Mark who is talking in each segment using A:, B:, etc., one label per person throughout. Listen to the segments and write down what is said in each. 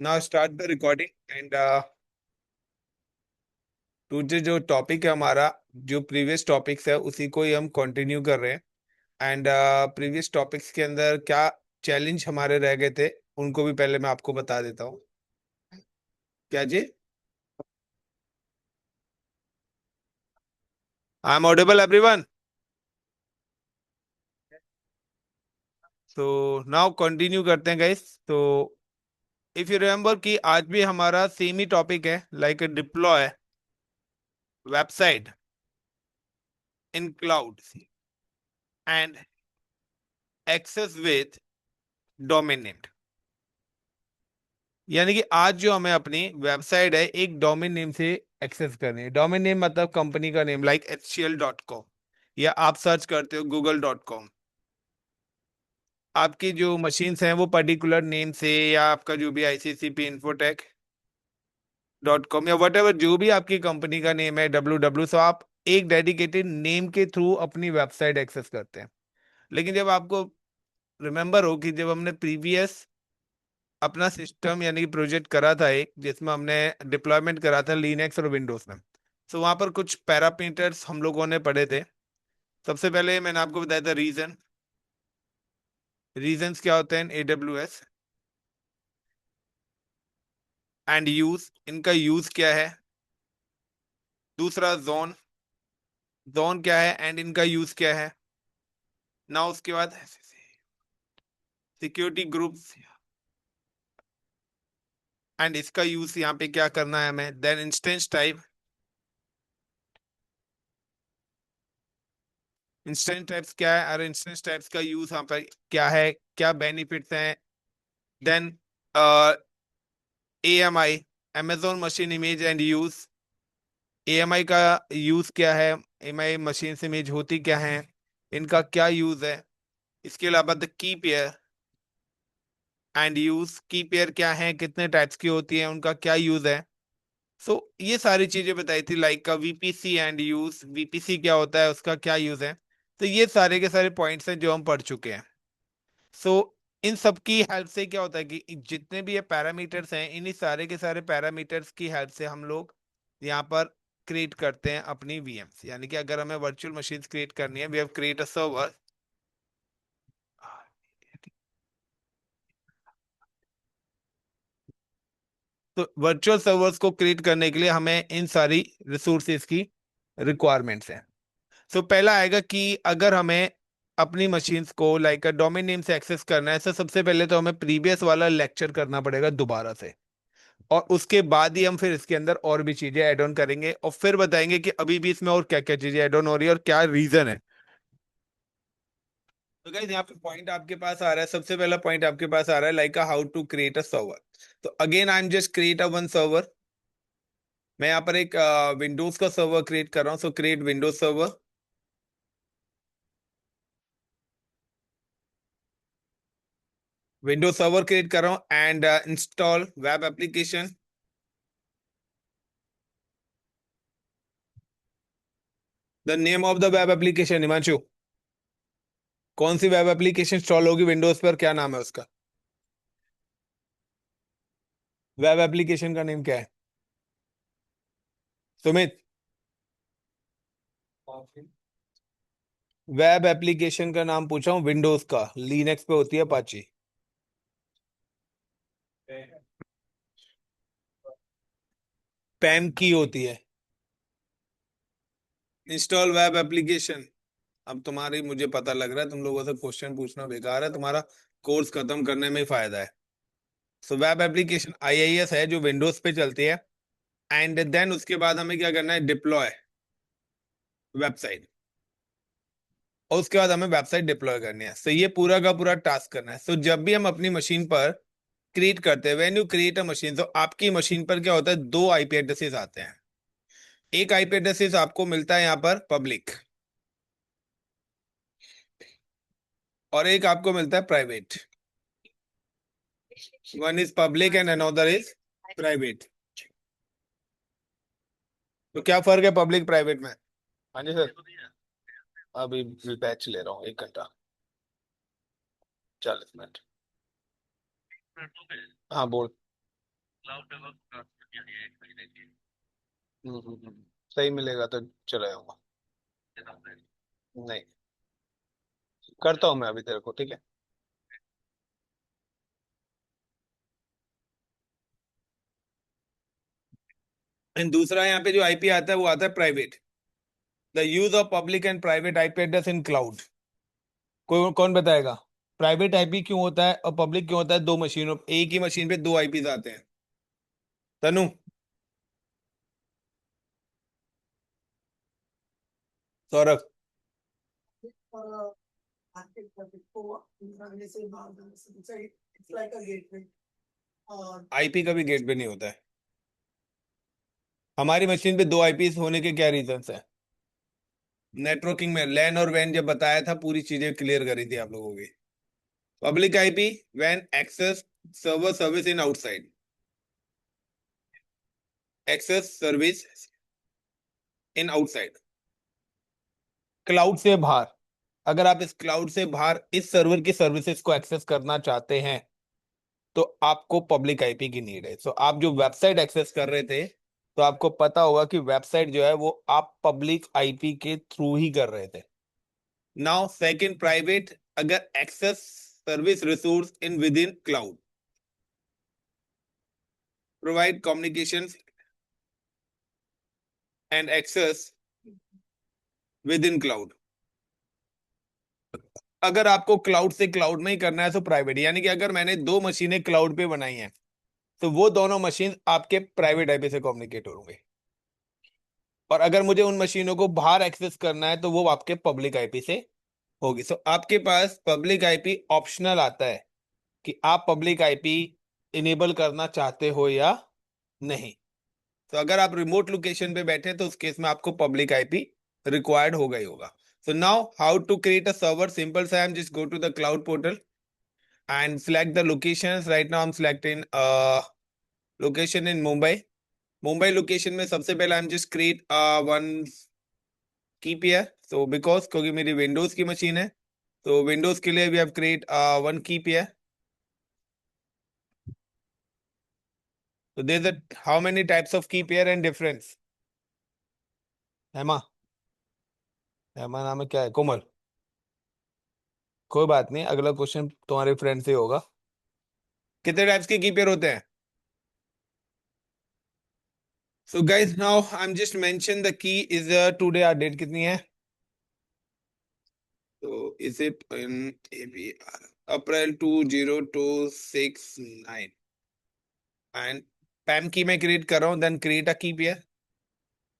A: Now start the recording and today जो topic है हमारा, जो प्रीवियस टॉपिक्स है उसी को ही हम कंटिन्यू कर रहे हैं। एंड प्रीवियस टॉपिक्स के अंदर क्या चैलेंज हमारे रह गए थे उनको भी पहले मैं आपको बता देता हूँ। क्या जी? I am audible everyone? तो नाउ कंटिन्यू करते हैं गाइस। तो इफ यू रिमेम्बर कि आज भी हमारा सेम ही टॉपिक है, like deploy website in cloud and access with domain name. यानी कि आज जो हमें अपनी वेबसाइट है एक डोमेन नेम से एक्सेस करनी है। डोमेन नेम मतलब कंपनी का नेम, लाइक HCL.com, या आप सर्च करते हो google.com। आपकी जो मशीन्स हैं वो पर्टिकुलर नेम से, या आपका जो भी ICCP-Infotech.com या वट एवर जो भी आपकी कंपनी का नेम है, WW, सो आप एक डेडिकेटेड नेम के थ्रू अपनी वेबसाइट एक्सेस करते हैं। लेकिन जब आपको रिमेंबर हो कि जब हमने प्रीवियस अपना सिस्टम यानी कि प्रोजेक्ट करा था एक, जिसमें हमने डिप्लॉयमेंट करा था लिनक्स और विंडोज में, तो वहां पर कुछ पैरामीटर्स हम लोगों ने पढ़े थे। सबसे पहले मैंने आपको बताया था रीजंस क्या होते हैं AWS, एंड यूज, इनका यूज क्या है। दूसरा जोन, जोन क्या है एंड इनका यूज क्या है। ना उसके बाद सिक्योरिटी ग्रुप्स, एंड इसका यूज यहाँ पे क्या करना है हमें। Then instance type, instance types क्या है और इंस्टेंस टाइप्स का यूज यहाँ पर क्या है, क्या बेनिफिट्स हैं। Then AMI, Amazon machine image and use, AMI का यूज क्या है, AMI मशीन से इमेज होती क्या है, इनका क्या यूज है। इसके अलावा the key pair and use, की पेयर क्या है, कितने टाइप्स की होती है, उनका क्या यूज है। सो ये सारी चीजें बताई थी, लाइक का VPC एंड यूज, VPC क्या होता है, उसका क्या यूज है। तो ये सारे के सारे पॉइंट्स हैं जो हम पढ़ चुके हैं। सो इन सब की हेल्प से क्या होता है कि जितने भी ये पैरामीटर्स हैं, इन्हीं सारे के सारे पैरामीटर्स की हेल्प से हम लोग यहाँ पर क्रिएट करते हैं अपनी VMs। यानी कि अगर हमें वर्चुअल मशीन क्रिएट करनी है, we have create a server. तो वर्चुअल सर्वर्स को क्रिएट करने के लिए हमें इन सारी रिसोर्सेज की रिक्वायरमेंट्स हैं। सो पहला आएगा कि अगर हमें अपनी मशीन्स को लाइक डोमेन नेम से एक्सेस करना है, तो सबसे पहले तो हमें प्रीवियस वाला लेक्चर करना पड़ेगा दोबारा से, और उसके बाद ही हम फिर इसके अंदर और भी चीजें ऐड ऑन करेंगे और फिर बताएंगे कि अभी भी इसमें और क्या क्या चीजें ऐड ऑन हो रही है और क्या रीजन है। तो गाइस यहाँ पे पॉइंट आपके पास आ रहा है, सबसे पहला पॉइंट आपके पास आ रहा है, like how to create a server. तो again I am just create a one server. मैं यहाँ पर एक विंडोज का सर्वर क्रिएट कर रहा हूँ, सो create Windows server. Windows server create कर रहा हूँ and install web application. The name of the web application, Himanshu, कौन सी वेब एप्लीकेशन इंस्टॉल होगी विंडोज पर, क्या नाम है उसका? वेब एप्लीकेशन का नेम क्या है सुमित? वेब एप्लीकेशन का नाम पूछा हूँ, विंडोज का, लिनक्स पे होती है अपाची। पैम की होती है, इंस्टॉल वेब एप्लीकेशन। अब तुम्हारी, मुझे पता लग रहा है तुम लोगों से क्वेश्चन पूछना बेकार है, तुम्हारा कोर्स खत्म करने में ही फायदा है। सो वेब एप्लीकेशन IIS है जो विंडोज पे चलती है। एंड देन उसके बाद हमें क्या करना है, डिप्लॉय वेबसाइट, और उसके बाद हमें वेबसाइट डिप्लॉय करनी है। सो ये पूरा का पूरा टास्क करना है। सो जब भी हम अपनी मशीन पर क्रिएट करते हैं, when you create a machine, तो आपकी मशीन पर क्या होता है, दो IP एड्रेसेस आते हैं। एक IP एड्रेसेस आपको मिलता है यहाँ पर पब्लिक, और एक आपको मिलता है private. One is public and another is private. तो क्या फर्क है पब्लिक प्राइवेट में? हाँ जी सर। अभी बैच ले रहा हूँ 1 घंटा 40 मिनट। हाँ बोल। सही मिलेगा तो चला जाऊंगा। नहीं, करता हूँ मैं अभी तेरे को, ठीक है। एंड दूसरा यहाँ पे जो आईपी आता है वो आता है private. The use of public and private IP address in cloud. कौन बताएगा? प्राइवेट आईपी क्यों होता है और पब्लिक क्यों होता है? दो मशीनों, एक ही मशीन पे दो आईपीज आते हैं। तनु। सौरभ। आईपी का भी गेट पे नहीं होता है। हमारी मशीन पे दो आईपीस होने के क्या रीजंस है? नेटवर्किंग में लैन और वैन जब बताया था पूरी चीजें क्लियर करी थी आप लोगों की। Public IP when access server service in outside, access service in outside, cloud से बाहर। अगर आप इस क्लाउड से बाहर इस सर्वर की सर्विसेज को एक्सेस करना चाहते हैं तो आपको पब्लिक आईपी की नीड है। सो आप जो वेबसाइट एक्सेस कर रहे थे तो आपको पता होगा कि वेबसाइट जो है वो आप पब्लिक आईपी के थ्रू ही कर रहे थे। नाउ सेकंड प्राइवेट, अगर access service resource in within cloud, provide communication and access within cloud. अगर आपको क्लाउड से क्लाउड में ही करना है तो प्राइवेट, यानी कि अगर मैंने दो मशीनें क्लाउड पे बनाई हैं तो वो दोनों मशीन आपके प्राइवेट आईपी से कम्युनिकेट होंगे। और अगर मुझे उन मशीनों को बाहर एक्सेस करना है तो वो आपके पब्लिक आईपी से होगी। सो आपके पास पब्लिक आईपी ऑप्शनल आता है कि आप पब्लिक आईपी इनेबल करना चाहते हो या नहीं। तो अगर आप रिमोट लोकेशन पे बैठे तो उस केस में आपको पब्लिक आईपी रिक्वायर्ड होगा ही होगा। So now how to create a server? Simple, Sam. Just go to the cloud portal and select the locations. Right now I'm selecting location in Mumbai. Mumbai location में सबसे पहले I'm just create one की pair. So because क्योंकि मेरी Windows की machine है तो Windows के लिए we have create one key pair. तो there is how many types of key pair and difference? Hema. Hema नाम है, क्या है? कोमल। कोई बात नहीं, अगला क्वेश्चन तुम्हारे फ्रेंड से होगा। कितने टाइप्स के की पेयर होते हैं? So guys now I am just mention the key is today, our date कितनी है? तो is it in April 2026 9 and pem key मैं क्रिएट कर रहा हूँ, देन क्रिएट अ की पेयर।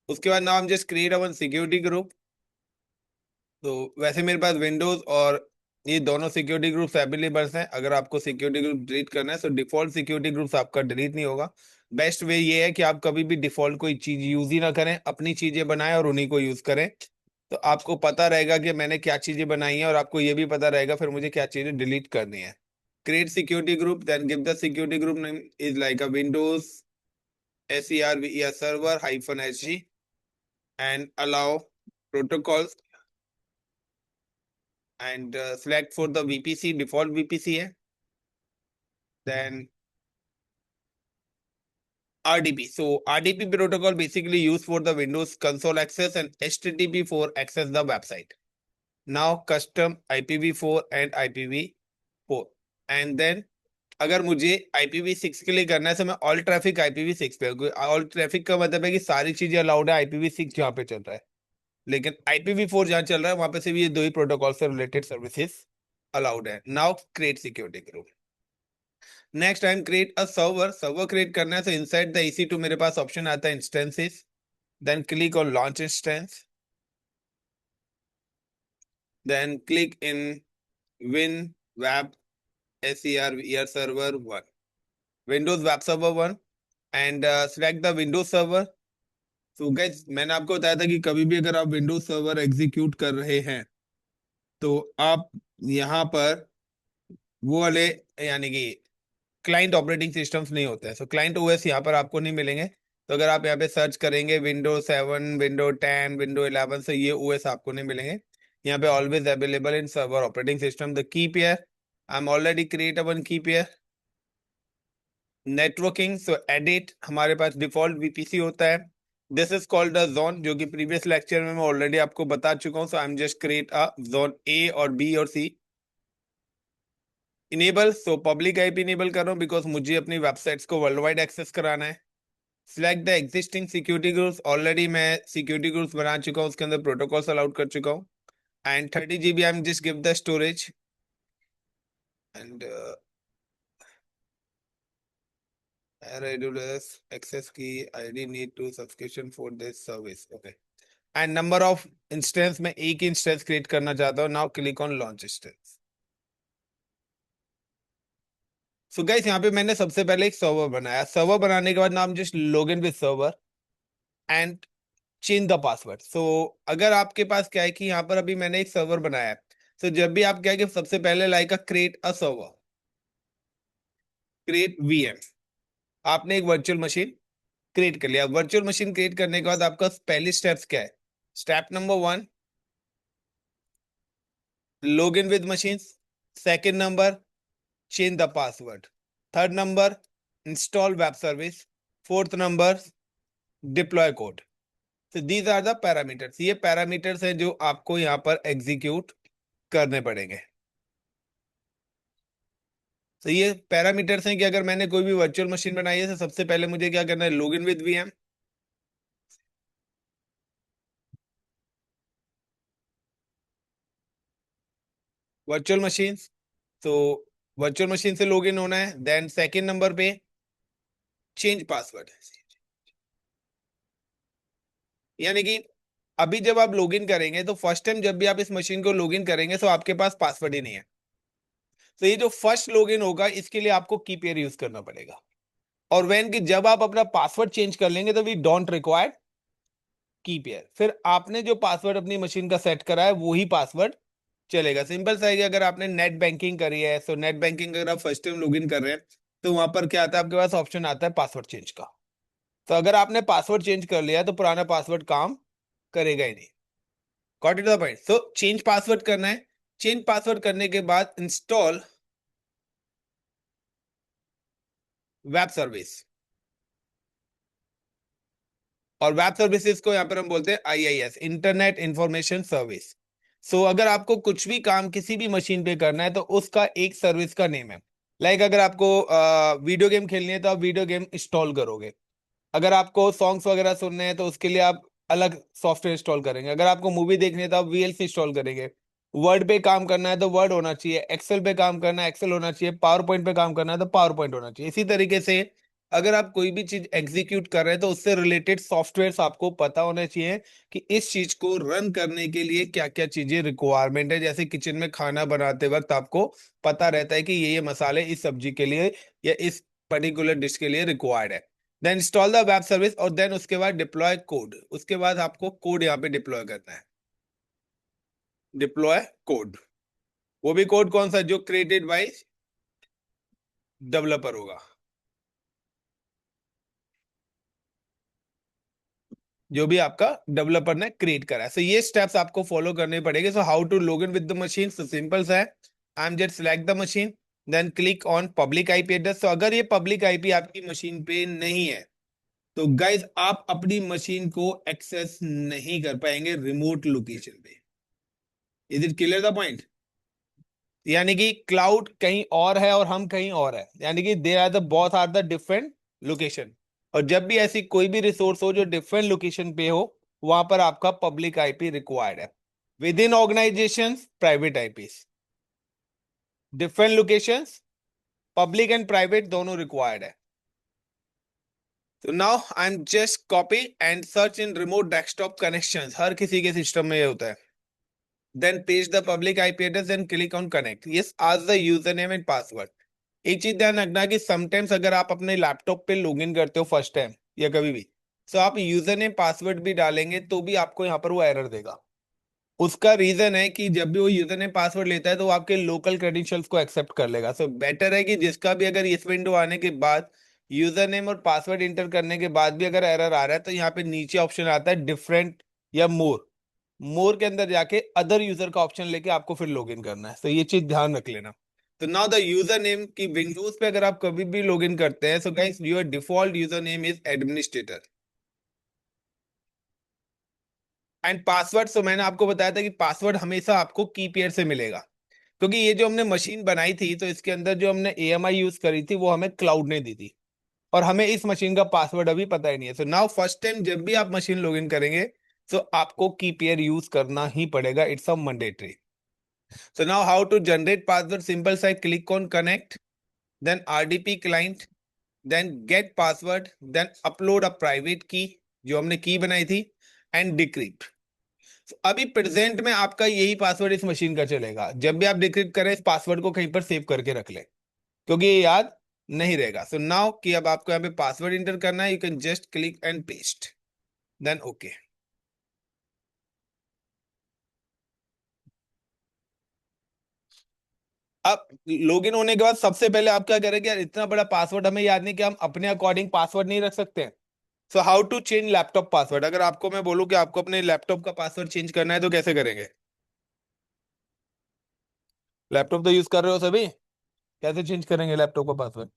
A: उसके बाद now I am just create a one security group. तो वैसे मेरे पास विंडोज और ये दोनों सिक्योरिटी ग्रुप्स अवेलेबल हैं। अगर आपको सिक्योरिटी ग्रुप डिलीट करना है तो डिफॉल्ट सिक्योरिटी ग्रुप्स आपका डिलीट नहीं होगा। बेस्ट वे ये है कि आप कभी भी डिफॉल्ट कोई चीज यूज ही ना करें, अपनी चीजें बनाएं और उन्हीं को यूज करें। तो आपको पता रहेगा कि मैंने क्या चीजें बनाई हैं और आपको ये भी पता रहेगा फिर मुझे क्या चीजें डिलीट करनी है। Create security group, then give the security group name is like a Windows SERVER server -SG and allow protocols and select for the VPC, default VPC है। Then RDP. So RDP protocol basically used for the Windows console access and HTTP for access the website. Now custom IPv4 and IPv4 and then अगर मुझे IPv6 के लिए करना है तो मैं all traffic IPv6 पे। ऑल ट्रैफिक का मतलब है कि सारी चीजें अलाउड है IPv6 जहाँ पे चल रहा है, लेकिन IPv4 जहाँ चल रहा है वहां पे से भी ये दो ही प्रोटोकॉल से रिलेटेड सर्विसेज अलाउड है। Now create security group. Next time create a server. Server create करना है तो इनसाइड द EC2 मेरे पास ऑप्शन आता है instances, then click on launch instance, then click in win web SERVER server 1, Windows web server 1 and select the Windows server. तो guys मैंने आपको बताया था कि कभी भी अगर आप विंडोज सर्वर एग्जीक्यूट कर रहे हैं तो आप यहाँ पर वो वाले, यानी कि क्लाइंट ऑपरेटिंग सिस्टम्स नहीं होते हैं। सो क्लाइंट ओएस यहाँ पर आपको नहीं मिलेंगे। तो अगर आप यहाँ पे सर्च करेंगे Windows 7, Windows 10, Windows 11, so ये ओएस आपको नहीं मिलेंगे। यहाँ पे always available in server operating system. The key pair, I am already create one key pair. Networking, so edit हमारे पास डिफॉल्ट वीपीसी होता है। This is called a zone, जो कि प्रीवियस लेक्चर में मैं ऑलरेडी आपको बता चुका हूं। So I am just create a zone A और बी और C. Enable, so public IP enable कर रहा हूं बिकॉज मुझे अपनी वेबसाइट्स को वर्ल्ड वाइड एक्सेस कराना है। Select the existing security groups, already मैं सिक्योरिटी ग्रुप्स बना चुका हूं, उसके अंदर प्रोटोकॉल्स अलाउड कर चुका हूं। And 30 GB I am just give the storage and AWS access key ID need to subscription for this service, okay। And number of instance, मैं एक इंस्टेंस क्रिएट करना चाहता हूँ। Now click on launch instance. So guys, यहाँ पे मैंने सबसे पहले एक सर्वर बनाया। सर्वर बनाने के बाद नाम just login with server and change the password. So अगर आपके पास क्या है कि यहाँ पर अभी मैंने एक सर्वर बनाया है, तो जब भी आप क्या है कि सबसे पहले like a create a server, create VM, आपने एक वर्चुअल मशीन क्रिएट कर लिया। वर्चुअल मशीन क्रिएट करने के बाद आपका पहली स्टेप्स क्या है? Step number 1, log in with machine. Second number, change the password. Third number, install web service. Fourth number, deploy code. तो दीज आर द पैरामीटर्स, ये पैरामीटर्स हैं जो आपको यहाँ पर एग्जीक्यूट करने पड़ेंगे। तो ये पैरामीटर्स हैं कि अगर मैंने कोई भी वर्चुअल मशीन बनाई है तो सबसे पहले मुझे क्या करना है? Log in with VM, virtual machine. तो वर्चुअल मशीन से लॉग इन होना है। देन सेकेंड नंबर पे चेंज पासवर्ड, यानी कि अभी जब आप लॉगिन करेंगे तो फर्स्ट टाइम जब भी आप इस मशीन को लॉगिन करेंगे तो आपके पास पासवर्ड ही नहीं है। तो ये जो फर्स्ट लॉगिन होगा इसके लिए आपको की पेयर यूज करना पड़ेगा। और वेन की जब आप अपना पासवर्ड चेंज कर लेंगे तो वी डोंट रिक्वायर की पेयर। फिर आपने जो पासवर्ड अपनी मशीन का सेट करा है वही पासवर्ड चलेगा। सिंपल सा है कि अगर आपने नेट बैंकिंग करी है, सो नेट बैंकिंग अगर आप फर्स्ट टाइम लॉगिन कर रहे हैं तो वहां पर क्या आता है? आपके पास ऑप्शन आता है पासवर्ड चेंज का। तो अगर आपने पासवर्ड चेंज कर लिया तो पुराना पासवर्ड काम करेगा ही नहीं। Got it the point? So change password करना है। चेंज पासवर्ड करने के बाद इंस्टॉल वेब सर्विस, और वेब सर्विसेज को यहाँ पर हम बोलते हैं आईआईएस, इंटरनेट इंफॉर्मेशन सर्विस। सो अगर आपको कुछ भी काम किसी भी मशीन पे करना है तो उसका एक सर्विस का नेम है। लाइक अगर आपको वीडियो गेम खेलनी है तो आप वीडियो गेम इंस्टॉल करोगे। अगर आपको सॉन्ग्स वगैरह सुनने हैं तो उसके लिए आप अलग सॉफ्टवेयर इंस्टॉल करेंगे। अगर आपको मूवी देखनी है तो आप वीएलसी इंस्टॉल करेंगे। वर्ड पे काम करना है तो वर्ड होना चाहिए, एक्सेल पे काम करना है एक्सेल होना चाहिए, पावर पॉइंट पे काम करना है तो पावर पॉइंट होना चाहिए। इसी तरीके से अगर आप कोई भी चीज एग्जीक्यूट कर रहे हैं तो उससे रिलेटेड सॉफ्टवेयर आपको पता होने चाहिए कि इस चीज को रन करने के लिए क्या क्या चीजें रिक्वायरमेंट है। जैसे किचन में खाना बनाते वक्त आपको पता रहता है कि ये मसाले इस सब्जी के लिए या इस पर्टिकुलर डिश के लिए रिक्वायर्ड है। Then install the web service, और देन उसके बाद डिप्लॉय कोड। उसके बाद आपको कोड यहाँ पे डिप्लॉय करना है। डिप्लॉय कोड, वो भी कोड कौन सा? जो क्रिएटेड बाय डेवलपर होगा, जो भी आपका डेवलपर ने क्रिएट करा है। सो ये स्टेप्स आपको फॉलो करने पड़ेंगे। So how to log in with the machine? So simple सा है, I am just select the machine, then click on public IP address. तो अगर ये पब्लिक आईपी आपकी मशीन पे नहीं है तो गाइज आप अपनी मशीन को एक्सेस नहीं कर पाएंगे रिमोट लोकेशन पे। Is it clear the point? यानी कि क्लाउड कहीं और है और हम कहीं और है, यानी कि they are the both are the different location. और जब भी ऐसी कोई भी रिसोर्स हो जो डिफरेंट लोकेशन पे हो, वहां पर आपका पब्लिक आईपी रिक्वायर्ड है। Within organisation private IP, different locations public and private दोनों रिक्वायर्ड है। तो now I am just copy and search in remote desktop connections, हर किसी के सिस्टम में ये होता है। Then paste the public IP address and click on connect. Yes, आज the user name and password. एक चीज ध्यान रखना कि समटाइम्स अगर आप अपने लैपटॉप पे लॉगिन करते हो फर्स्ट टाइम या कभी भी, तो आप यूजर नेम पासवर्ड भी डालेंगे तो भी आपको यहाँ पर वो एरर देगा। उसका रीजन है कि जब भी वो यूजर नेम पासवर्ड लेता है तो वो आपके लोकल क्रेडेंशियल्स को एक्सेप्ट कर लेगा। सो बेटर है कि जिसका भी अगर इस विंडो आने के बाद यूजर नेम और पासवर्ड इंटर करने के बाद भी अगर एरर आ रहा है तो यहाँ पे नीचे ऑप्शन आता है डिफरेंट या मोर। मोर के अंदर जाके अदर यूजर का ऑप्शन लेके आपको फिर लॉगिन करना है। तो ये चीज ध्यान रख लेना। तो नाउ द यूजर नेम की विंडोज पे अगर आप कभी भी लॉग इन करते हैं, so guys your default user name is administrator and password. सो मैंने आपको बताया था कि पासवर्ड हमेशा आपको की पेयर से मिलेगा, क्योंकि ये जो हमने मशीन बनाई थी तो इसके अंदर जो हमने एएमआई यूज करी थी वो हमें क्लाउड ने दी थी, और हमें इस मशीन का पासवर्ड अभी पता ही नहीं है। सो नाउ फर्स्ट टाइम जब भी आप मशीन लॉग इन करेंगे तो आपको की पेयर यूज करना ही पड़ेगा, it's a mandatory. So now how to generate password, simple सा, click on connect, then RDP client, then get password, then upload a private key जो हमने की बनाई थी, एंड डिक्रिप्ट। अभी प्रेजेंट में आपका यही पासवर्ड इस मशीन का चलेगा, जब भी आप डिक्रिप्ट करें इस पासवर्ड को कहीं पर सेव करके रख लें, क्योंकि ये याद नहीं रहेगा। सो नाउ कि अब आपको यहाँ पे पासवर्ड इंटर करना है, you can just click and paste, then okay. अब लॉगिन होने के बाद सबसे पहले आप क्या करेंगे, यार इतना बड़ा पासवर्ड हमें याद नहीं कि हम अपने अकॉर्डिंग पासवर्ड नहीं रख सकते। So how to change laptop password, अगर आपको मैं बोलूं कि आपको अपने लैपटॉप का पासवर्ड चेंज करना है तो कैसे करेंगे? लैपटॉप तो यूज कर रहे हो सभी, कैसे चेंज करेंगे लैपटॉप का पासवर्ड?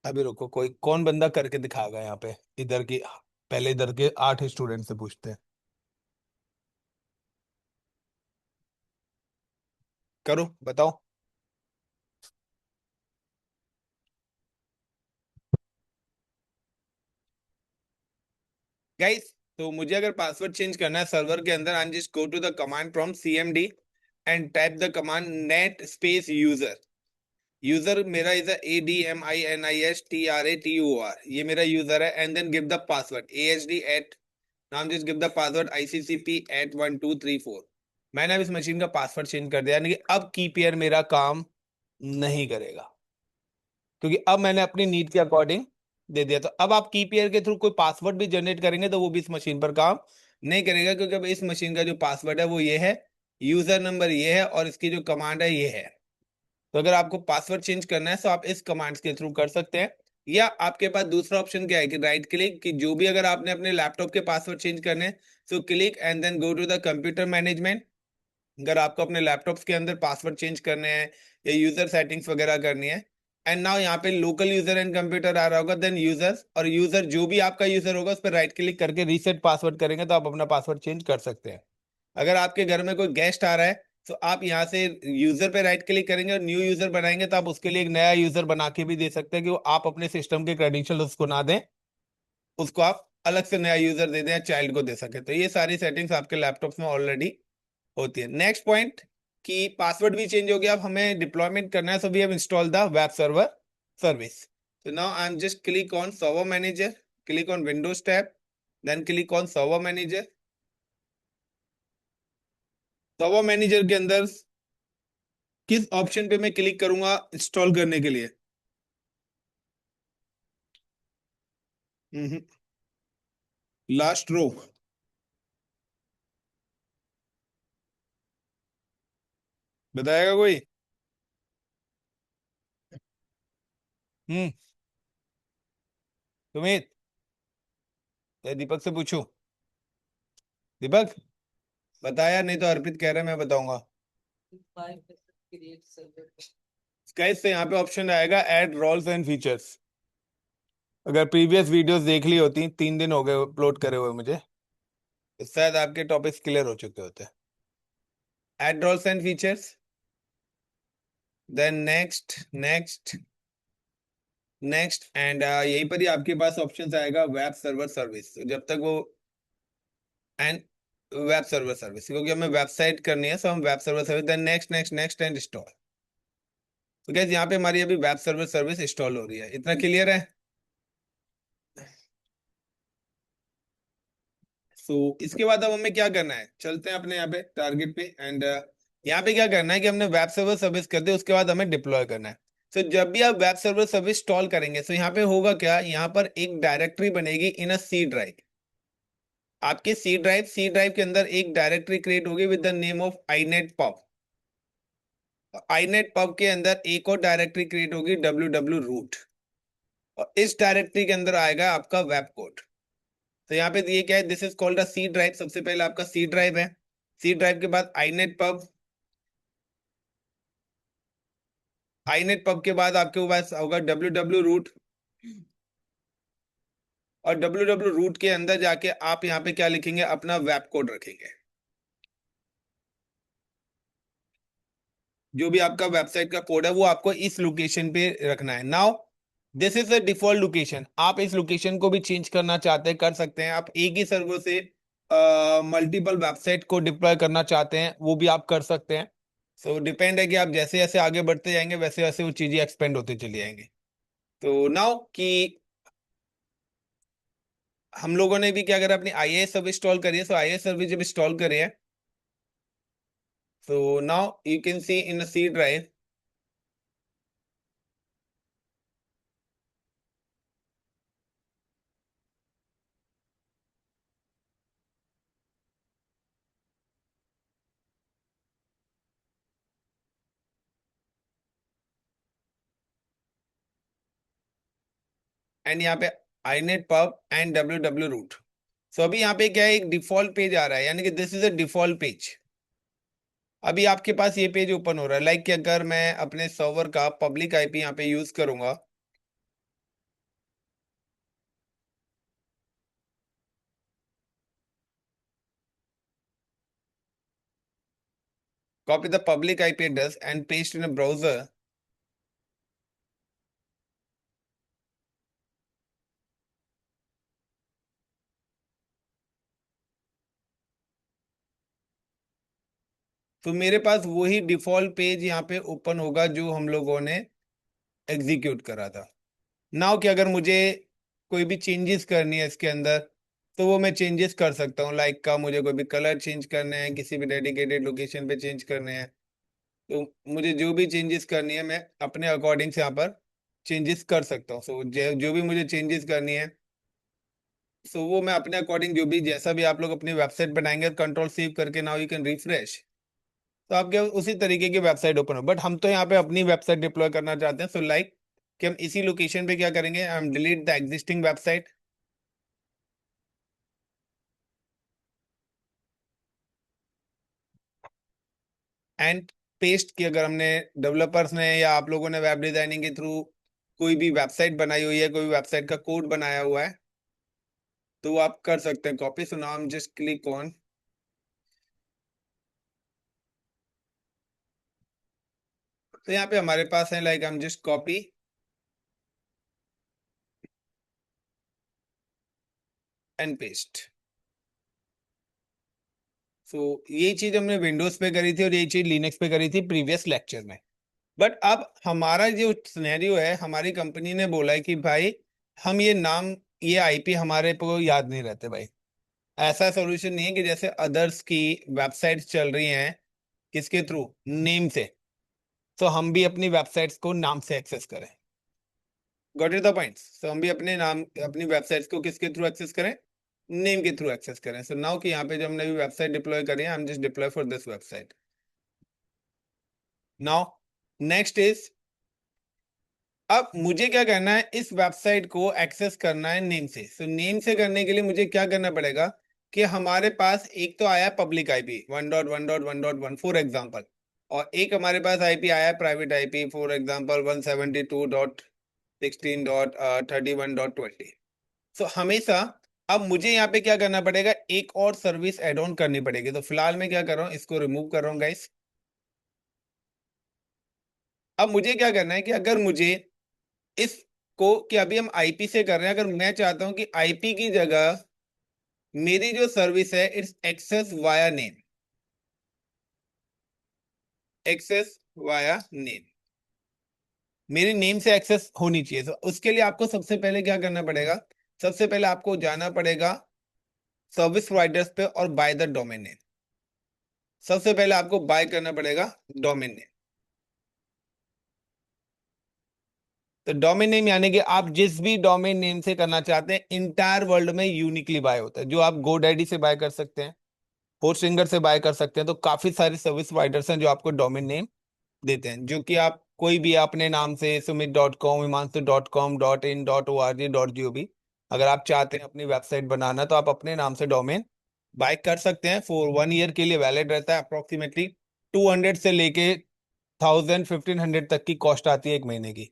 A: अभी रुको, कोई कौन बंदा करके दिखाएगा यहाँ पे, इधर की, पहले इधर के 8 स्टूडेंट से पूछते हैं। करो, बताओ। गाइस, तो मुझे अगर पासवर्ड चेंज करना है सर्वर के अंदर, I just go to the command prompt cmd and type the command net space user. User मेरा इज ADMINISTRATUR, ये मेरा यूजर है, and then give the password AHD at, नाम just give the password ICCP at 1234। मैंने अब इस machine का password change कर दिया, यानी कि अब की पेयर मेरा काम नहीं करेगा, क्योंकि अब मैंने अपनी नीड के अकॉर्डिंग दे दिया। तो अब आप की पेयर के थ्रू कोई पासवर्ड भी जनरेट करेंगे तो वो भी इस मशीन पर काम नहीं करेगा, क्योंकि अब इस मशीन का जो पासवर्ड है वो ये है, यूजर नंबर ये है, और इसकी जो कमांड है ये है। तो अगर आपको पासवर्ड चेंज करना है तो आप इस कमांड्स के थ्रू कर सकते हैं, या आपके पास दूसरा ऑप्शन क्या है कि राइट क्लिक, कि जो भी अगर आपने अपने लैपटॉप के पासवर्ड चेंज करने हैं, so click and then go to the computer management. अगर आपको अपने लैपटॉप्स के अंदर पासवर्ड चेंज करने हैं या यूजर सेटिंग्स वगैरह करनी है, एंड नाउ यहाँ पे लोकल यूजर एंड कंप्यूटर आ रहा होगा, देन यूजर्स, और यूजर जो भी आपका यूजर होगा उस पर राइट क्लिक करके रीसेट पासवर्ड करेंगे तो आप अपना पासवर्ड चेंज कर सकते हैं। अगर आपके घर में कोई गेस्ट आ रहा है तो आप यहाँ से यूजर पे राइट क्लिक करेंगे और न्यू यूजर बनाएंगे, तो आप उसके लिए एक नया यूजर बना के भी दे सकते हैं, कि वो आप अपने सिस्टम के क्रेडेंशियल उसको ना दें, उसको आप अलग से नया यूजर दे दें या चाइल्ड को दे सके। तो ये सारी सेटिंग्स आपके लैपटॉप में ऑलरेडी होती है। नेक्स्ट पॉइंट, कि पासवर्ड भी चेंज हो गया, अब हमें डिप्लॉयमेंट करना है, so we have install the web server service. So now I'm just click on server manager, click on Windows tab, then click on server manager। Server manager के अंदर किस ऑप्शन पे मैं क्लिक करूंगा इंस्टॉल करने के लिए? Last row. बताएगा कोई? हम्म सुमित, या दीपक से पूछूं? दीपक बताया, नहीं तो अर्पित कह रहा है मैं बताऊंगा। गाइस, से यहाँ पे ऑप्शन आएगा ऐड रोल्स एंड फीचर्स। अगर प्रीवियस वीडियोस देख ली होती, 3 दिन हो गए अपलोड करे हुए मुझे, तो शायद आपके टॉपिक्स क्लियर हो चुके होते। Add roles and features, then next, next, next, and यहीं पर ही आपके पास ऑप्शन आएगा वेब सर्वर सर्विस। जब तक वो, एंड वेब सर्वर सर्विस, क्योंकि हमें वेबसाइट करनी है, सो हम web server service, then next, next, next and install. तो गैस यहाँ पे हमारी अभी वेब सर्वर सर्विस इंस्टॉल हो रही है, इतना क्लियर है? सो इसके बाद अब हमें क्या करना है, चलते हैं अपने यहाँ पे टारगेट पे, एंड यहाँ पे क्या करना है कि हमने वेब सर्वर सर्विस कर दी, उसके बाद हमें डिप्लॉय करना है। तो जब भी आप वेब सर्वर सर्विस इंस्टॉल करेंगे तो यहाँ पे होगा क्या, यहाँ पर एक डायरेक्टरी बनेगी इन अ सी ड्राइव। आपके सी ड्राइव के अंदर एक डायरेक्टरी क्रिएट होगी with the name of inetpub. Inetpub के अंदर एक और डायरेक्टरी क्रिएट होगी www रूट, और इस डायरेक्टरी के अंदर आएगा आपका वेब कोड। तो यहाँ पे ये क्या है, this is called a C drive. सबसे पहले आपका सी ड्राइव है। सी ड्राइव के बाद आईनेट पब। आईनेट पब के बाद आपके पास होगा डब्ल्यू डब्ल्यू रूट। और डब्ल्यू डब्ल्यू रूट के अंदर जाके आप यहाँ पे क्या लिखेंगे, अपना वेब कोड रखेंगे। जो भी आपका वेबसाइट का कोड है वो आपको इस लोकेशन पे रखना है। Now this is the default location. आप इस लोकेशन को भी चेंज करना चाहते हैं, कर सकते हैं। आप एक ही सर्वर से मल्टीपल वेबसाइट को डिप्लॉय करना चाहते हैं, वो भी आप कर सकते हैं। सो डिपेंड है कि आप जैसे जैसे आगे बढ़ते जाएंगे वैसे वैसे वो चीजें एक्सपेंड होते चली जाएंगे। तो नाउ कि हम लोगों ने भी क्या करा, अपनी आईएएस सर्विस इंस्टॉल करी है। सो आईएएस सर्विस जब इंस्टॉल करी है, so now you can see in the C drive, and यहाँ पे inet pub and www root। सो अभी यहाँ पे क्या है, एक डिफॉल्ट पेज आ रहा है, यानी कि this is a default page. अभी आपके पास ये पेज ओपन हो रहा है। लाइक कि अगर मैं अपने सर्वर का पब्लिक आईपी यहाँ पे यूज करूंगा, copy the public IP address and paste in a browser. तो मेरे पास वही डिफॉल्ट पेज यहाँ पे ओपन होगा जो हम लोगों ने एग्जीक्यूट करा था। नाउ कि अगर मुझे कोई भी चेंजेस करनी है इसके अंदर, तो वो मैं चेंजेस कर सकता हूँ। लाइक का मुझे कोई भी कलर चेंज करने हैं, किसी भी डेडिकेटेड लोकेशन पे चेंज करने हैं, तो मुझे जो भी चेंजेस करनी है मैं अपने अकॉर्डिंग से यहाँ पर चेंजेस कर सकता हूँ। सो जो भी मुझे चेंजेस करनी है, सो वो मैं अपने अकॉर्डिंग, जो भी जैसा भी आप लोग अपनी वेबसाइट बनाएंगे, कंट्रोल सेव करके नाउ यू कैन रिफ्रेश, तो आपके उसी तरीके की वेबसाइट ओपन हो। बट हम तो यहाँ पे अपनी वेबसाइट डिप्लॉय करना चाहते हैं। सो लाइक कि हम इसी लोकेशन पे क्या करेंगे, हम delete the existing website and paste की। अगर हमने डेवलपर्स ने या आप लोगों ने वेब डिजाइनिंग के थ्रू कोई भी वेबसाइट बनाई हुई है, कोई वेबसाइट का कोड बनाया हुआ है, तो वो आप कर सकते हैं copy. So now just click on, तो यहाँ पे हमारे पास है, लाइक हम जस्ट कॉपी एंड पेस्ट। सो ये चीज हमने विंडोज पे करी थी और ये चीज लिनक्स पे करी थी प्रीवियस लेक्चर में। बट अब हमारा जो सिनेरियो है, हमारी कंपनी ने बोला है कि भाई हम ये नाम, ये आईपी हमारे को याद नहीं रहते भाई। ऐसा सॉल्यूशन नहीं है कि जैसे अदर्स की वेबसाइट्स चल रही हैं किसके थ्रू, नेम से, तो हम भी अपनी वेबसाइट्स को नाम से एक्सेस करें। Got it the point. तो हम भी अपने नाम, अपनी वेबसाइट्स को किसके थ्रू एक्सेस करें, नेम के थ्रू एक्सेस करें। सो नाउ कि यहाँ पे जो हमने भी वेबसाइट डिप्लॉय करी है, हम just deploy for this website. Now next is, अब मुझे क्या करना है, इस वेबसाइट को एक्सेस करना है नेम से। सो नेम से करने के लिए मुझे क्या करना पड़ेगा कि हमारे पास एक तो आया पब्लिक आईपी 1.1.1.1 फॉर एग्जांपल, और एक हमारे पास आईपी आया प्राइवेट आईपी फॉर एग्जांपल 172.16.31.20। सो हमेशा अब मुझे यहाँ पे क्या करना पड़ेगा, एक और सर्विस एड ऑन करनी पड़ेगी। तो फिलहाल मैं क्या कर रहा हूँ, इसको रिमूव कर रहा हूँ गाइस। अब मुझे क्या करना है कि अगर मुझे इसको, कि अभी हम आईपी से कर रहे हैं, अगर मैं चाहता हूं कि आईपी की जगह मेरी जो सर्विस है it's access via name, access via name, मेरी नेम से एक्सेस होनी चाहिए। तो उसके लिए आपको सबसे पहले क्या करना पड़ेगा, सबसे पहले आपको जाना पड़ेगा सर्विस प्रोवाइडर्स पे और बाय द डोमेन नेम। सबसे पहले आपको बाय करना पड़ेगा डोमेन नेम। तो डोमेन नेम यानी कि आप जिस भी डोमेन नेम से करना चाहते हैं, इंटायर वर्ल्ड में यूनिकली बाय होता है। जो आप गोडैडी से बाय कर सकते हैं, होस्टिंगर से बाय कर सकते हैं, तो काफी सारे सर्विस प्रोवाइडर्स हैं जो आपको डोमेन नेम देते हैं, जो कि आप कोई भी अपने नाम से सुमित.com, हिमांशु.com, .in, .org, .gov अगर आप चाहते हैं अपनी वेबसाइट बनाना तो आप अपने नाम से डोमेन बाय कर सकते हैं। फॉर 1 ईयर के लिए वैलिड रहता है। अप्रोक्सीमेटली 200 से लेके 1500 तक की कॉस्ट आती है एक महीने की।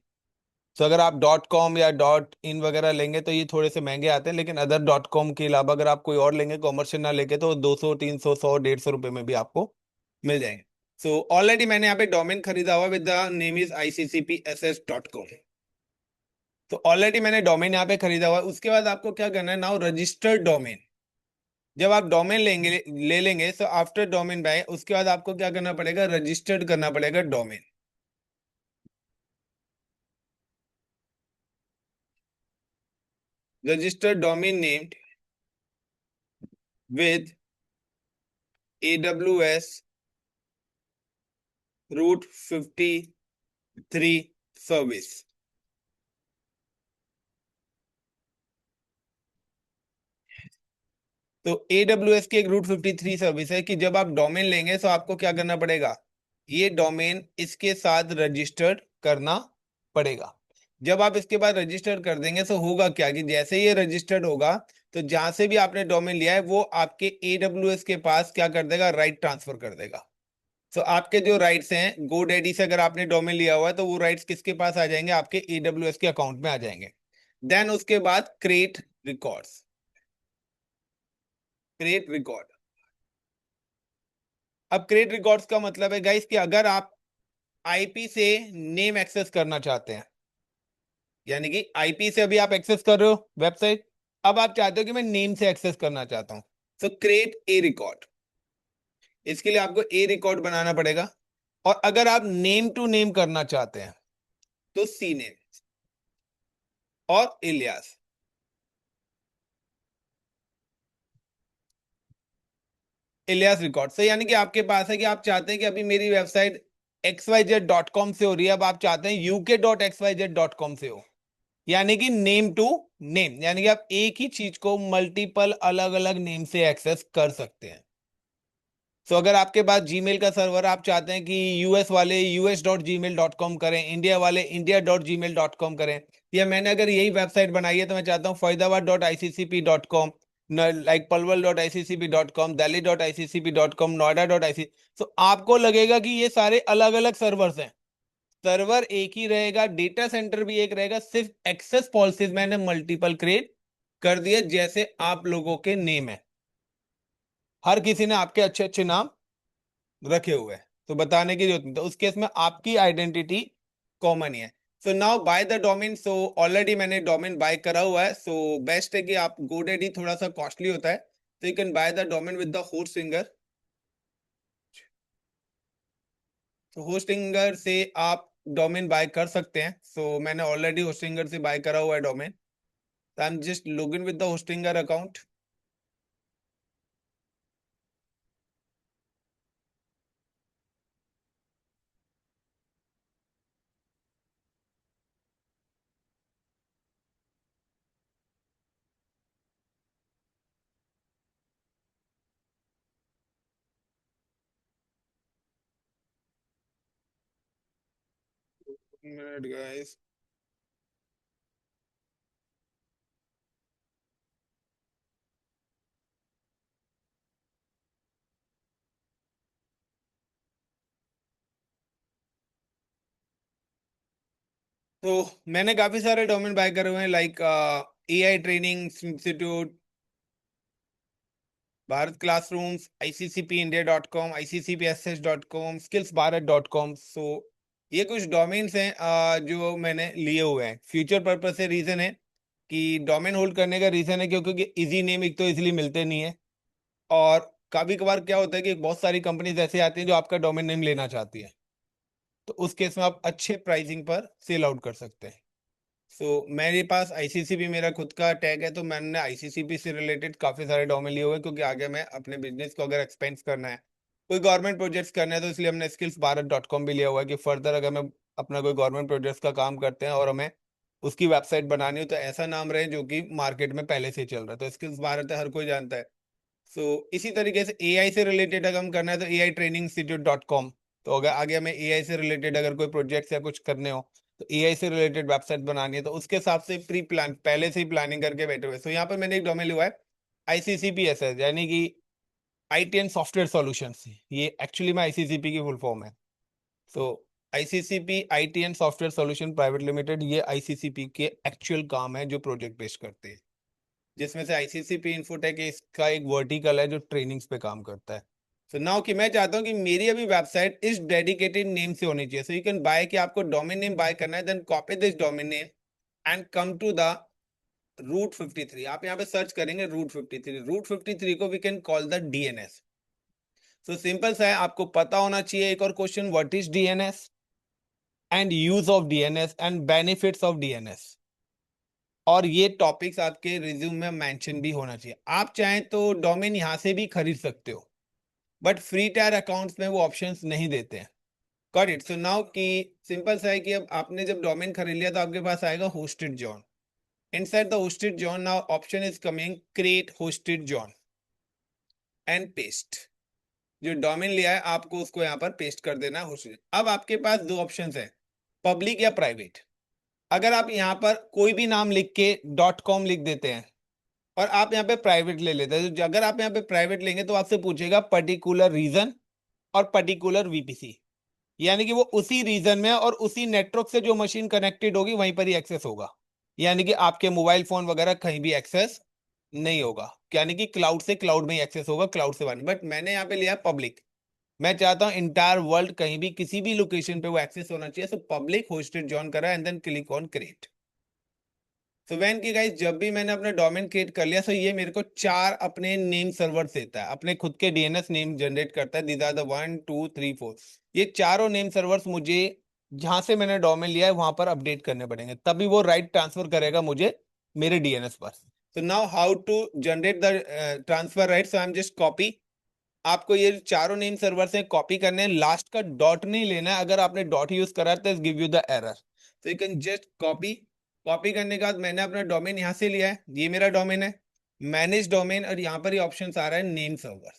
A: तो अगर आप डॉट कॉम या डॉट इन वगैरह लेंगे तो ये थोड़े से महंगे आते हैं, लेकिन अदर डॉट कॉम के अलावा अगर आप कोई और लेंगे कॉमर्शियल ना लेके तो 200 300 100 150 रुपए में भी आपको मिल जाएंगे। सो ऑलरेडी मैंने यहाँ पे डोमेन खरीदा हुआ with the name is ICCPSS.com। तो ऑलरेडी मैंने डोमेन यहाँ पे खरीदा हुआ है। उसके बाद आपको क्या करना है, नाउ रजिस्टर्ड डोमेन। जब आप डोमेन लेंगे ले लेंगे तो आफ्टर डोमेन बाय उसके बाद आपको क्या करना पड़ेगा, रजिस्टर्ड करना पड़ेगा domain. Registered domain name with AWS route 53 service. तो AWS की एक रूट 53 सर्विस है कि जब आप डोमेन लेंगे तो आपको क्या करना पड़ेगा, ये डोमेन इसके साथ रजिस्टर्ड करना पड़ेगा। जब आप इसके बाद रजिस्टर कर देंगे तो होगा क्या कि जैसे ये रजिस्टर्ड होगा तो जहां से भी आपने डोमेन लिया है वो आपके AWS के पास क्या कर देगा, राइट ट्रांसफर कर देगा। तो आपके जो राइट्स हैं GoDaddy से अगर आपने डोमेन लिया हुआ है तो वो राइट्स किसके पास आ जाएंगे, आपके AWS के अकाउंट में आ जाएंगे। देन उसके बाद क्रिएट रिकॉर्ड्स। Create record. अब क्रिएट रिकॉर्ड्स का मतलब है गाइस कि अगर आप आईपी से नेम एक्सेस करना चाहते हैं, यानी कि आईपी से अभी आप एक्सेस कर रहे हो वेबसाइट, अब आप चाहते हो कि मैं नेम से एक्सेस करना चाहता हूं, तो क्रिएट ए रिकॉर्ड। इसके लिए आपको ए रिकॉर्ड बनाना पड़ेगा। और अगर आप नेम टू नेम करना चाहते हैं तो सी नेम और इलियास। इलियास रिकॉर्ड से यानी कि आपके पास है कि आप चाहते हैं कि अभी मेरी वेबसाइट XYZ.com से हो रही है, अब आप चाहते हैं UK.XYZ.com से हो, यानी कि नेम टू नेम, यानी कि आप एक ही चीज को मल्टीपल अलग अलग नेम से एक्सेस कर सकते हैं। तो अगर आपके पास जीमेल का सर्वर आप चाहते हैं कि यूएस वाले US.gmail.com करें, इंडिया वाले India.gmail.com करें, या मैंने अगर यही वेबसाइट बनाई है तो मैं चाहता हूँ फरीदाबाद.ICCP.com, लाइक पलवल.ICCP.com, दिल्ली.ICCP.com, नोएडा.ICCP, तो आपको लगेगा कि ये सारे अलग अलग सर्वर्स हैं। सर्वर एक ही रहेगा, डेटा सेंटर भी एक रहेगा, सिर्फ एक्सेस पॉलिसीज मैंने मल्टीपल क्रिएट कर दिए जैसे आप लोगों के नेम है। हर किसी ने आपके अच्छे अच्छे नाम रखे हुए हैं तो बताने की जरूरत नहीं, तो उस केस में आपकी आइडेंटिटी कॉमन ही है। So now by the domain. So already मैंने डोमेन बाय करा हुआ है। सो बेस्ट है कि आप GoDaddy थोड़ा सा कॉस्टली होता है तो you can by the domain with the Hostinger. तो होस्टिंगर से आप डोमेन बाय कर सकते हैं। सो मैंने ऑलरेडी होस्टिंगर से बाय करा हुआ है डोमेन, तो आई am just log in with the Hostinger account. Minute guys. तो मैंने काफी सारे डोमेन बाय करे हुए हैं, like AI training institute, Bharat classrooms, ICCPindia.com, ICCPSS.com, skillsbharat.com। सो ये कुछ डोमेन्स हैं जो मैंने लिए हुए हैं फ्यूचर पर्पज से। रीजन है कि डोमेन होल्ड करने का रीजन है क्योंकि इजी नेम एक तो इजीली मिलते नहीं है, और कभी कभार क्या होता है कि बहुत सारी कंपनीज ऐसे आती हैं जो आपका डोमेन नेम लेना चाहती है, तो उस केस में आप अच्छे प्राइसिंग पर सेल आउट कर सकते हैं। मेरे पास ICCP मेरा खुद का टैग है, तो मैंने ICCP से रिलेटेड काफी सारे डोमेन लिए हुए हैं क्योंकि आगे मैं अपने बिजनेस को अगर एक्सपेंड करना है, कोई गवर्नमेंट प्रोजेक्ट्स करना है, तो इसलिए हमने skillsbharat.com भी लिया हुआ है कि फर्दर अगर मैं अपना कोई गवर्नमेंट प्रोजेक्ट्स का काम करते हैं और हमें उसकी वेबसाइट बनानी हो तो ऐसा नाम रहे जो कि मार्केट में पहले से ही चल रहा है। तो स्किल्स भारत है, हर कोई जानता है। इसी तरीके से AI से रिलेटेड अगर हम करना है तो AI training institute.com। तो अगर आगे हमें AI से रिलेटेड अगर कोई प्रोजेक्ट्स या कुछ करने हो तो एआई से रिलेटेड वेबसाइट बनानी है तो उसके हिसाब से प्री प्लान पहले से ही प्लानिंग करके बैठे हुए। तो यहाँ पर मैंने एक डोमेन लिया है ICCPSS, यानी कि IT एंड सॉफ्टवेयर सॉल्यूशंस। ये एक्चुअली में ICCP की फुल फॉर्म है। तो ICCP IT and software solution private limited, ये ICCP के एक्चुअल काम है जो प्रोजेक्ट बेस्ड करते हैं, जिसमें से ICCP इन्फोटेक इसका एक वर्टिकल है जो ट्रेनिंग्स पे काम करता है। सो नाउ कि मैं चाहता हूँ कि मेरी अभी वेबसाइट इस डेडिकेटेड नेम से होनी चाहिए। सो यू कैन बाय, कि आपको डोमेन नेम बाय करना है, then copy this domain name and come to the route 53। आप यहाँ पे सर्च करेंगे रूट 53। रूट 53 को we can call the DNS। So simple सा है, आपको पता होना चाहिए एक और question, what is DNS and use of DNS and benefits of DNS। और ये टॉपिक्स आपके रिज्यूम में मेंशन भी होना चाहिए। आप चाहें तो डोमेन यहां से भी खरीद सकते हो, बट फ्री टायर अकाउंट्स में वो ऑप्शंस नहीं देते हैं। Got it. सो नाउ कि सिंपल सा है कि अब आपने जब डोमेन खरीद लिया तो आपके पास आएगा hosted John. Inside the hosted John now option is coming create hosted John and paste. जो डोमेन लिया है आपको उसको यहाँ पर पेस्ट कर देना है होस्टेड। अब आपके पास दो ऑप्शंस है, पब्लिक या प्राइवेट। अगर आप यहाँ पर कोई भी नाम लिख के .com लिख देते हैं और आप यहाँ पे प्राइवेट ले लेते हैं, तो अगर आप यहाँ पे प्राइवेट लेंगे तो आपसे पूछेगा पर्टिकुलर रीजन और पर्टिकुलर VPC, यानी कि वो उसी रीजन में और उसी नेटवर्क से जो मशीन कनेक्टेड होगी वहीं पर ही एक्सेस होगा, यानी कि आपके मोबाइल फोन वगैरह कहीं भी एक्सेस नहीं होगा, यानी कि क्लाउड से क्लाउड में ही एक्सेस होगा, क्लाउड से बाहर। बट मैंने यहाँ पे लिया पब्लिक। मैं चाहता हूँ इंटायर वर्ल्ड कहीं भी किसी भी लोकेशन पे वो एक्सेस होना चाहिए। सो पब्लिक होस्टेड जॉन करा and then click on create. So when की गाइस, जब भी मैंने अपना डोमेन क्रिएट कर लिया, सो ये मेरे को 4 अपने नेम सर्वर देता है, अपने खुद के DNS नेम जनरेट करता है। These are the 1 2 3 4। ये चारों नेम सर्वर्स मुझे जहां से मैंने डोमेन लिया है वहां पर अपडेट करने पड़ेंगे, तभी वो राइट ट्रांसफर करेगा मुझे मेरे DNS पर। तो now how to generate the transfer right. So I am just copy. आपको ये चारों नेम सर्वर से कॉपी करने हैं, लास्ट का डॉट नहीं लेना है। अगर आपने डॉट यूज करा तो गिव यू द एरर। तो you can just copy. Copy करने के बाद मैंने अपना डोमेन यहां से लिया है, ये मेरा डोमेन है, मैनेज डोमेन, और यहाँ पर ही ऑप्शन आ रहा है नेम सर्वर।